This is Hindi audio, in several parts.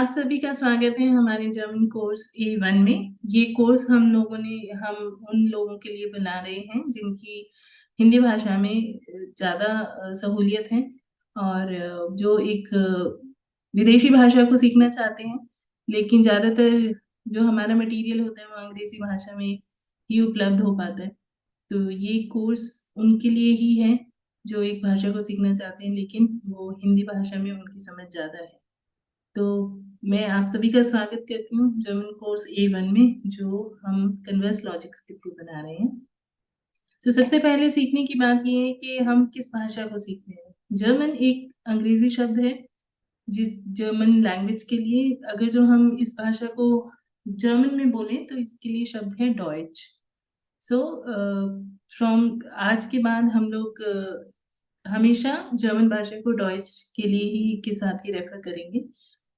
सभी का स्वागत है हमारे जर्मन कोर्स A1 में। ये कोर्स हम उन लोगों के लिए बना रहे हैं जिनकी हिंदी भाषा में ज़्यादा सहूलियत है और जो एक विदेशी भाषा को सीखना चाहते हैं, लेकिन ज़्यादातर जो हमारा मटेरियल होता है वो अंग्रेज़ी भाषा में ही उपलब्ध हो पाता है। तो ये कोर्स उनके लिए ही है जो एक भाषा को सीखना चाहते हैं, लेकिन वो हिंदी भाषा में उनकी समझ ज़्यादा है। तो मैं आप सभी का स्वागत करती हूँ जर्मन कोर्स A1 में, जो हम कन्वर्स लॉजिक्स के थ्रू बना रहे हैं। तो सबसे पहले सीखने की बात ये है कि हम किस भाषा को सीख रहे हैं। जर्मन एक अंग्रेजी शब्द है, जिस जर्मन लैंग्वेज के लिए अगर जो हम इस भाषा को जर्मन में बोलें तो इसके लिए शब्द है डॉयच। सो फ्रॉम आज के बाद हम लोग हमेशा जर्मन भाषा को डॉयच के लिए ही के साथ ही रेफर करेंगे।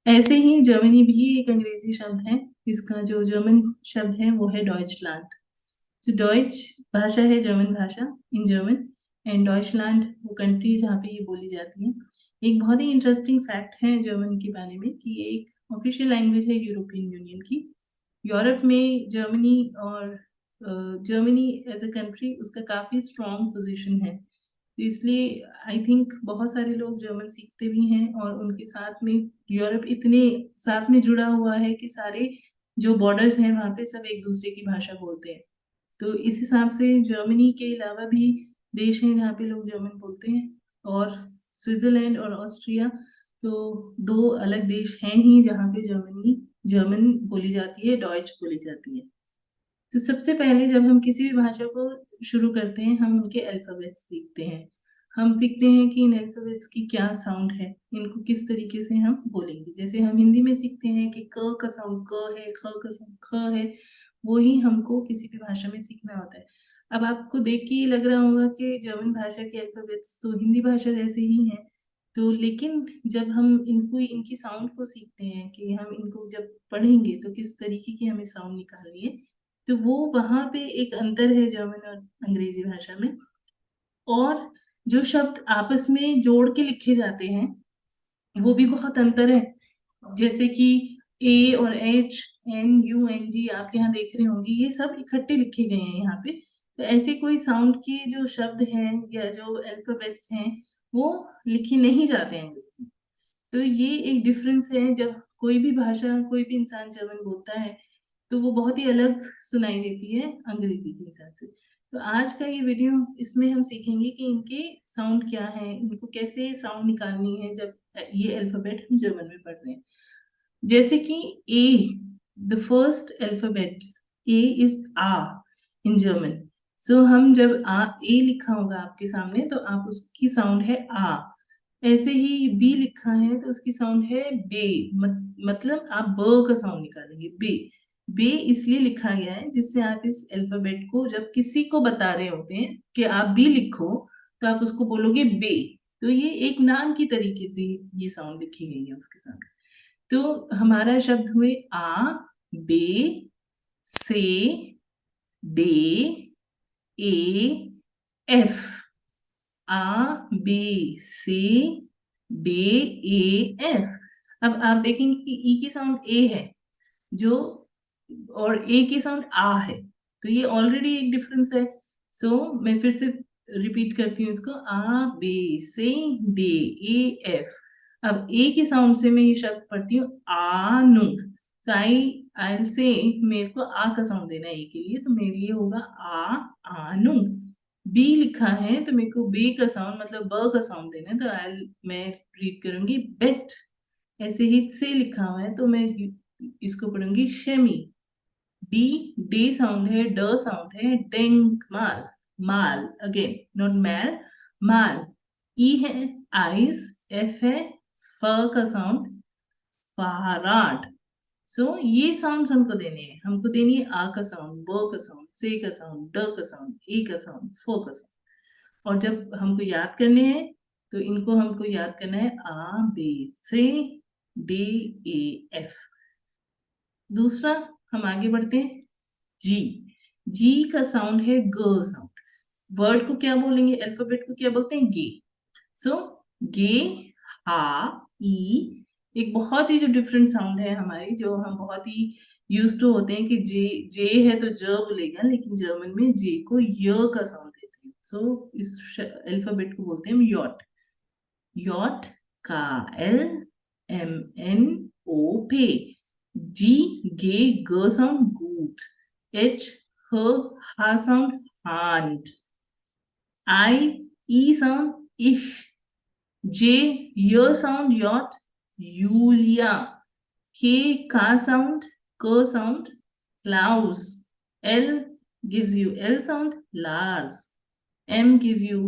ऐसे ही जर्मनी भी एक अंग्रेजी शब्द है, इसका जो जर्मन शब्द है वो है डॉइचलैंड। तो डॉइच भाषा है जर्मन भाषा इन जर्मन, एंड डॉइचलैंड वो कंट्री जहाँ पे ये बोली जाती है। एक बहुत ही इंटरेस्टिंग फैक्ट है जर्मन के बारे में कि ये एक ऑफिशियल लैंग्वेज है यूरोपियन यूनियन की। यूरोप में जर्मनी और जर्मनी एज अ कंट्री उसका काफ़ी स्ट्रॉन्ग पोजीशन है। तो इसलिए आई थिंक बहुत सारे लोग जर्मन सीखते भी हैं और उनके साथ में यूरोप इतने साथ में जुड़ा हुआ है कि सारे जो बॉर्डर्स हैं वहाँ पे सब एक दूसरे की भाषा बोलते हैं। तो इस हिसाब से जर्मनी के अलावा भी देश हैं जहाँ पे लोग जर्मन बोलते हैं, और स्विट्जरलैंड और ऑस्ट्रिया तो दो अलग देश हैं ही जहाँ पे जर्मन बोली जाती है, डॉइच बोली जाती है। तो सबसे पहले जब हम किसी भी भाषा को शुरू करते हैं हम उनके अल्फ़ाबेट्स सीखते हैं। हम सीखते हैं कि इन अल्फ़ाबेट्स की क्या साउंड है, इनको किस तरीके से हम बोलेंगे। जैसे हम हिंदी में सीखते हैं कि क का साउंड क है, ख का साउंड ख है, वो ही हमको किसी भी भाषा में सीखना होता है। अब आपको देख के ये लग रहा होगा कि जर्मन भाषा के अल्फ़ाबेट्स तो हिंदी भाषा जैसे ही हैं। तो लेकिन जब हम इनकी साउंड को सीखते हैं कि हम इनको जब पढ़ेंगे तो किस तरीके की हमें साउंड निकालनी है, तो वो वहाँ पे एक अंतर है जर्मन और अंग्रेजी भाषा में। और जो शब्द आपस में जोड़ के लिखे जाते हैं वो भी बहुत अंतर है। जैसे कि ए और H, N U N G आप यहाँ देख रहे होंगे, ये सब इकट्ठे लिखे गए हैं यहाँ पे। तो ऐसे कोई साउंड के जो शब्द हैं या जो अल्फाबेट्स हैं वो लिखे नहीं जाते हैं। तो ये एक डिफरेंस है। जब कोई भी भाषा कोई भी इंसान जर्मन बोलता है तो वो बहुत ही अलग सुनाई देती है अंग्रेजी के हिसाब से। तो आज का ये वीडियो इसमें हम सीखेंगे कि इनके साउंड क्या है, इनको कैसे साउंड निकालनी है जब ये अल्फाबेट हम जर्मन में पढ़ रहे हैं। जैसे कि A, the first alphabet A is ah in German. So हम जब ए लिखा होगा आपके सामने तो आप उसकी साउंड है आ। ऐसे ही बी लिखा है तो उसकी साउंड है बे, मतलब आप ब का साउंड निकालेंगे बे। बे इसलिए लिखा गया है जिससे आप इस अल्फाबेट को जब किसी को बता रहे होते हैं कि आप बी लिखो तो आप उसको बोलोगे बे। तो ये एक नाम की तरीके से ये साउंड लिखी गई है उसके सामने। तो हमारा शब्द हुए आ, बे, से, डे, ए, एफ। आ, बे, से, डे, ए, एफ। अब आप देखेंगे कि ई की साउंड ए है जो, और ए की साउंड आ है, तो ये ऑलरेडी एक डिफरेंस है। सो मैं फिर से रिपीट करती हूँ इसको, आ, बे, से, डे, ए, एफ। अब ए की साउंड से मैं ये शब्द पढ़ती हूँ आनुंग। तो आई से मेरे को आ का साउंड देना है ए के लिए, तो मेरे लिए होगा आनुंग। बी लिखा है तो मेरे को बे का साउंड मतलब ब का साउंड देना है, तो मैं रीड करूंगी बेट। ऐसे ही से लिखा हुआ है तो मैं इसको पढ़ूंगी शेमी। डी, डे साउंड है, ड साउंड है, डेंक माल, माल अगेन नॉट मैल, माल। ई है आइस, एफ है फ का साउंड, फाराड। सो ये साउंड हमको देने हैं। हमको देनी है आ का साउंड, ब का साउंड, से का साउंड, ड का साउंड, ए का साउंड, फ का साउंड। और जब हमको याद करने हैं तो इनको हमको याद करना है आ, बे, से, डी, ए, एफ। दूसरा हम आगे बढ़ते हैं, जी। जी का साउंड है ग साउंड। वर्ड को क्या बोलेंगे, अल्फाबेट को क्या बोलते हैं, गे। सो गे, हा, ई, एक बहुत ही जो डिफरेंट साउंड है हमारी, जो हम बहुत ही यूज टू होते हैं कि जे जे है तो ज बोलेगा, लेकिन जर्मन में जे को य का साउंड देते हैं। सो इस अल्फाबेट को बोलते हैं हम यॉट। यॉट, का एल एम एन ओ पे। जी गे ग साउंड गूट। एच ह हा साउंड हांट। आई ई साउंड इश। जे य sound yacht Yulia. K ka sound, K sound, Klaus. L gives you L sound, Lars. M give you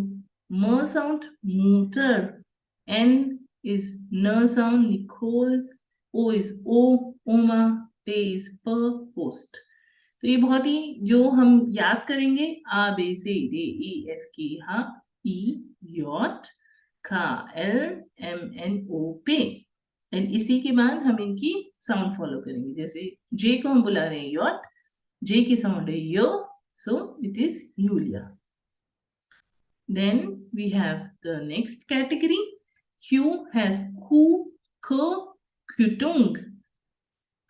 M sound, Mutter. N is N sound, Nicole. O is O, Oma. P is P, Post. तो ये बहुत ही जो हम याद करेंगे, आ बे से डे ई एफ की हा ई यॉट खा एल एम एन ओ पे। एंड इसी के बाद हम इनकी साउंड फॉलो करेंगे। जैसे जे को हम बुला रहे हैं यॉट, जे की साउंड है यो, so it is Julia. Then we have the next category. Q has कू, क, क्यूटुंग।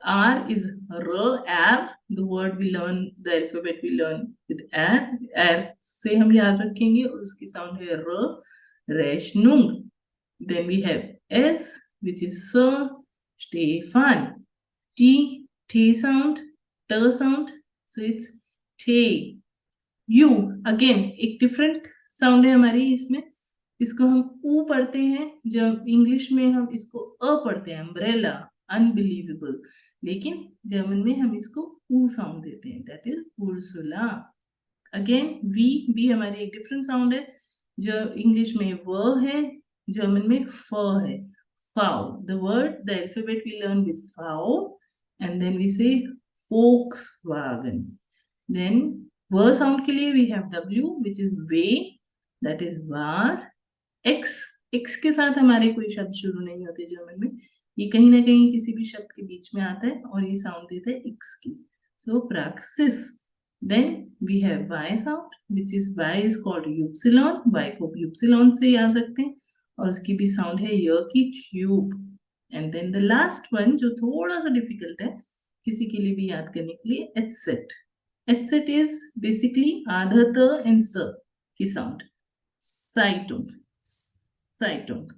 R is R, R. The word we learn, the alphabet we learn with R. R से हम याद रखेंगे और उसकी साउंड है R, Rechnung. Then we have S, which is Sir, Stefan. T, T sound, T sound, so it's T. U, again एक different sound है हमारी इसमें। इसको हम ऊ पढ़ते हैं, जब इंग्लिश में हम इसको अ पढ़ते हैं, अम्ब्रेला, अनबिलीवेबल। लेकिन जर्मन में हम इसको ऊ साउंड देते हैं, that is Ursula. Again we भी हमारी एक डिफरेंट साउंड है, जो इंग्लिश में व है, जर्मन में फ है। फाउ, the word, the alphabet we learn with फाउ, and then we say Volkswagen. Then व साउंड के लिए we have W, which is वे, दैट इज वार। एक्स, एक्स के साथ हमारे कोई शब्द शुरू नहीं होते जर्मन में, ये कहीं ना कहीं किसी भी शब्द के बीच में आता है और ये साउंड देता है एक्स की। So praxis. Then we have Y sound, which is Y is called upsilon, Y को यूप्सिलॉन से याद रखते हैं, और उसकी भी साउंड है य की, tube. And then the last one जो थोड़ा सा डिफिकल्ट है किसी के लिए भी याद करने के लिए, एटसेट। एटसेट इज बेसिकली आधा त एंड स की साउंड, साइटुंग, साइटुंग।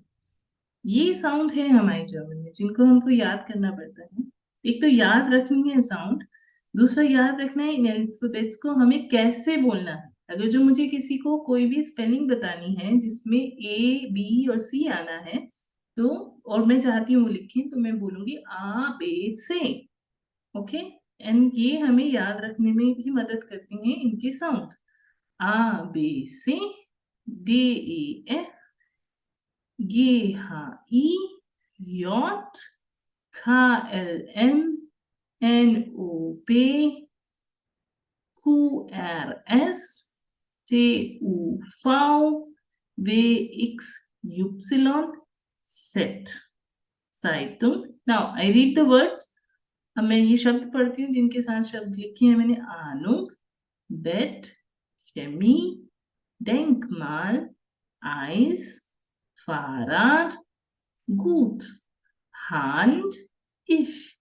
ये साउंड है हमारे जर्मन में जिनको हमको याद करना पड़ता है। एक तो याद रखनी है साउंड, दूसरा याद रखना है इन अल्फाबेट्स को हमें कैसे बोलना है। अगर जो मुझे किसी को कोई भी स्पेलिंग बतानी है जिसमें ए बी और सी आना है, तो और मैं चाहती हूँ वो लिखें, तो मैं बोलूंगी आ बे से। ओके, एंड ये हमें याद रखने में भी मदद करती हैं इनके साउंड। आ बे से, D A F, G H I, J K L M N O P Q R S T U V W X Y Z। Zeitung. Now I read the words. अब मैं ये शब्द पढ़ती हूँ जिनके साथ शब्द लिखे हैं मैंने। Ahnung, Bett, Chemie, Denkmal, Eis, Fahrrad, Gut, Hand, ich,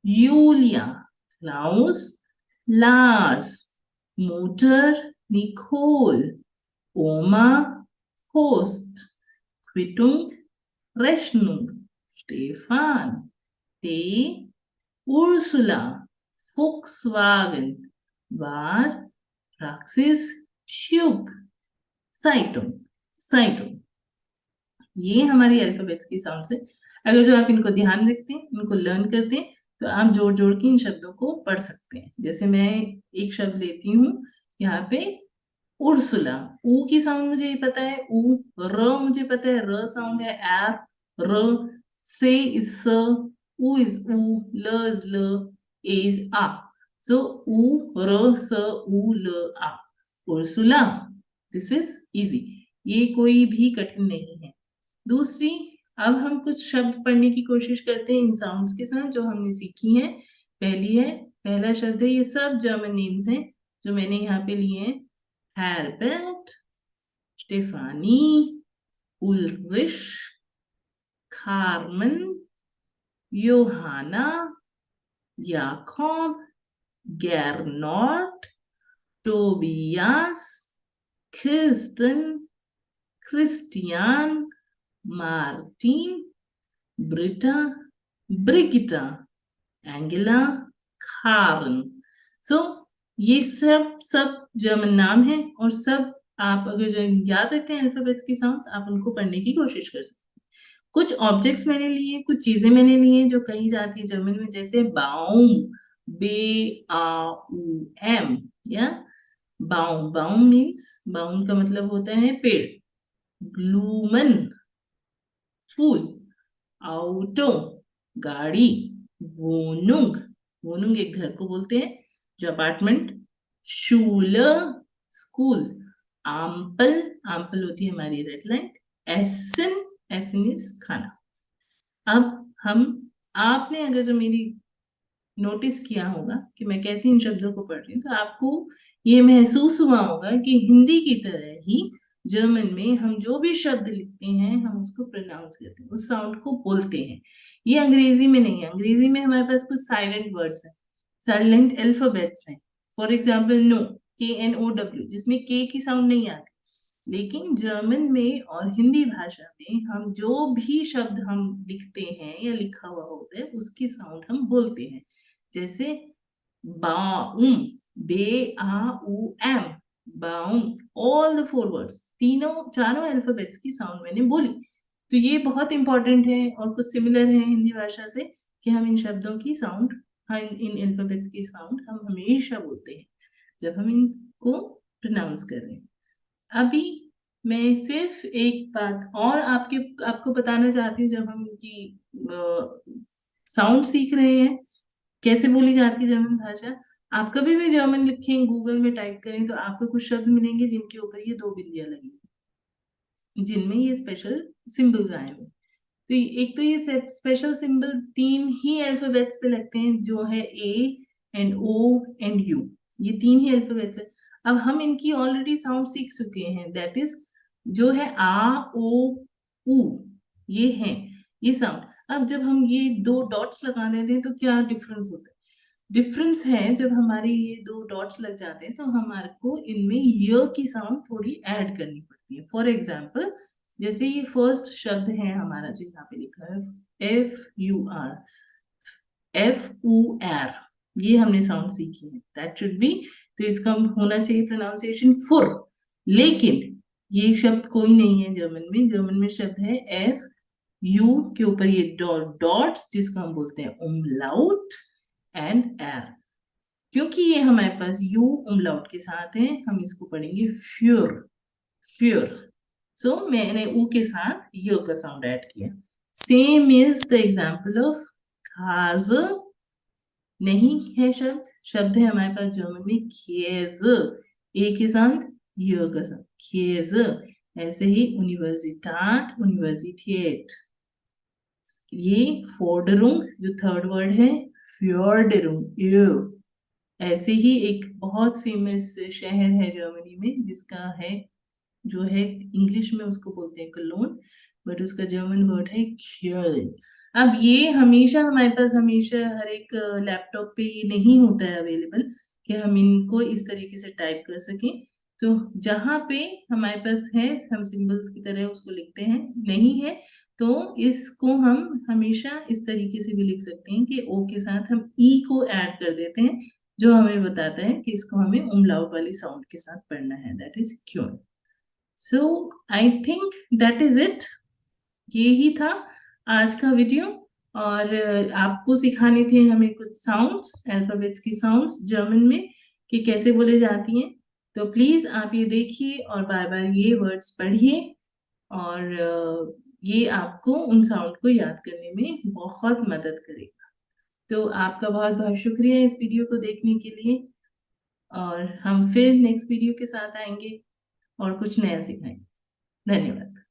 Julia, Klaus, Lars, Mutter, Nicole, Oma, Post, Quittung, Rechnung, Stefan, T, Ursula, Volkswagen, War, Praxis, Tube, Zeitung, Zeitung। ये हमारी अल्फाबेट्स की साउंड से, अगर जो आप इनको ध्यान रखते हैं, इनको लर्न करते हैं, तो आप जोड़ जोड़ के इन शब्दों को पढ़ सकते हैं। जैसे मैं एक शब्द लेती हूँ यहाँ पे, उर्सुला। ऊ की साउंड मुझे पता है, ऊ। र मुझे पता है, र साउंड है एर, र। से इज स, ऊ इज ऊ, ल इज ल, ए इज आ। सो ऊ र स ऊ ल आ, उर्सुला। दिस इज इजी, ये कोई भी कठिन नहीं है। दूसरी, अब हम कुछ शब्द पढ़ने की कोशिश करते हैं इन साउंड्स के साथ जो हमने सीखी हैं। पहली है, पहला शब्द है, ये सब जर्मन नेम्स हैं जो मैंने यहाँ पे लिए हैं। Herbert, Stefanie, Ulrich, Carmen, Yohana, याकॉब, Gernot, Tobias, Kirsten, Christian, Martin, Britta, Brigitta, Angela, Karen. So ये सब सब जर्मन नाम है और सब आप अगर याद रखते हैं अल्फाबेट्स की साउंड, आप उनको पढ़ने की कोशिश कर सकते हैं। कुछ ऑब्जेक्ट्स मैंने लिए, कुछ चीजें मैंने ली हैं जो कही जाती है जर्मन में, जैसे बाउम, BAUM, या बाउम। बाउम मीन्स, बाउम का मतलब होता है पेड़। ब्लूमन, फूल। ऑटो, गाड़ी। वोनुंग, वोनुंग एक घर को बोलते हैं, जो अपार्टमेंट। शूले, स्कूल। आम्पल, आम्पल होती है हमारी red light. Essence, essence is खाना। अब हम, आपने अगर जो मेरी नोटिस किया होगा कि मैं कैसे इन शब्दों को पढ़ रही हूँ, तो आपको ये महसूस हुआ होगा कि हिंदी की तरह ही जर्मन में हम जो भी शब्द लिखते हैं हम उसको प्रोनाउंस करते हैं, उस साउंड को बोलते हैं। ये अंग्रेजी में नहीं है। अंग्रेजी में हमारे पास कुछ साइलेंट वर्ड्स हैं, साइलेंट अल्फाबेट्स हैं। फॉर एग्जाम्पल नो, KNOW, जिसमें के की साउंड नहीं आती। लेकिन जर्मन में और हिंदी भाषा में हम जो भी शब्द हम लिखते हैं या लिखा हुआ होता है उसकी साउंड हम बोलते हैं। जैसे बाउम, BAUM, बाउम। ऑल द 4 वर्ड्स, तीनों चारों अल्फाबेट्स की साउंड मैंने बोली। तो ये बहुत इंपॉर्टेंट है और कुछ सिमिलर है हिंदी भाषा से कि हम इन शब्दों की साउंड, इन अल्फाबेट्स की साउंड हम हमेशा बोलते हैं जब हम इनको प्रोनाउंस कर रहे हैं। अभी मैं सिर्फ एक बात और आपको बताना चाहती हूँ। जब हम इनकी साउंड सीख रहे हैं, कैसे बोली जाती है जर्मन भाषा, आप कभी भी जर्मन लिखें, गूगल में टाइप करें, तो आपको कुछ शब्द मिलेंगे जिनके ऊपर ये 2 बिंदियां लगी, जिनमें ये स्पेशल सिंबल्स आए हुए। तो एक तो ये स्पेशल सिंबल 3 ही अल्फाबेट्स पे लगते हैं, जो है A and O and U। ये 3 ही अल्फाबेट्स है। अब हम इनकी ऑलरेडी साउंड सीख चुके हैं, दैट इज जो है आ, ओ, उ, ये है ये साउंड। अब जब हम ये 2 डॉट्स लगा देते हैं तो क्या डिफरेंस होता है? डिफरेंस है, जब हमारे ये 2 डॉट्स लग जाते हैं तो हमारे को इनमें य की साउंड थोड़ी ऐड करनी पड़ती है। फॉर एग्जाम्पल, जैसे ये फर्स्ट शब्द है हमारा जो यहाँ पे लिखा है FUR, FUR, ये हमने साउंड सीखी है, दैट शुड बी। तो इसका होना चाहिए प्रोनाउंसिएशन फुर। लेकिन ये शब्द कोई नहीं है जर्मन में। जर्मन में शब्द है FU के ऊपर ये डॉट्स, जिसको हम बोलते हैं उमलाउट एंड एर। क्योंकि ये हमारे पास यू उमलाउट के साथ है, हम इसको पढ़ेंगे फ्यूर, फ्यूर। सो मैंने ऊ के साथ य का साउंड ऐड किया। Same is the example of खाज, नहीं है शब्द, शब्द है हमारे पास जर्मन में खेज, ए के साथ य का साउंड, खेज। ऐसे ही यूनिवर्सिटाट, यूनिवर्सिटेट। ये फोर्डरुंग जो थर्ड वर्ड है, फ्योर्डरुंग, ऐसे ही एक बहुत फेमस शहर है जर्मनी में जिसका है, जो है इंग्लिश में उसको बोलते हैं कलोन, बट उसका जर्मन वर्ड है क्योल्न। अब ये हमेशा हमारे पास, हमेशा हर एक लैपटॉप पे ये नहीं होता है अवेलेबल कि हम इनको इस तरीके से टाइप कर सकें। तो जहाँ पे हमारे पास है हम सिंबल्स की तरह उसको लिखते हैं, नहीं है तो इसको हम हमेशा इस तरीके से भी लिख सकते हैं कि ओ के साथ हम ई को ऐड कर देते हैं, जो हमें बताता है कि इसको हमें उमलाउट वाली साउंड के साथ पढ़ना है, दैट इज क्यों। So I think that is it. ये ही था आज का वीडियो। और आपको सिखाने थे हमें कुछ साउंड्स, अल्फाबेट्स की साउंड्स जर्मन में कि कैसे बोले जाती हैं। तो प्लीज आप ये देखिए और बार बार ये वर्ड्स पढ़िए, और ये आपको उन साउंड को याद करने में बहुत मदद करेगा। तो आपका बहुत बहुत शुक्रिया इस वीडियो को देखने के लिए, और हम फिर नेक्स्ट वीडियो के साथ आएंगे और कुछ नया सिखाएंगे। धन्यवाद।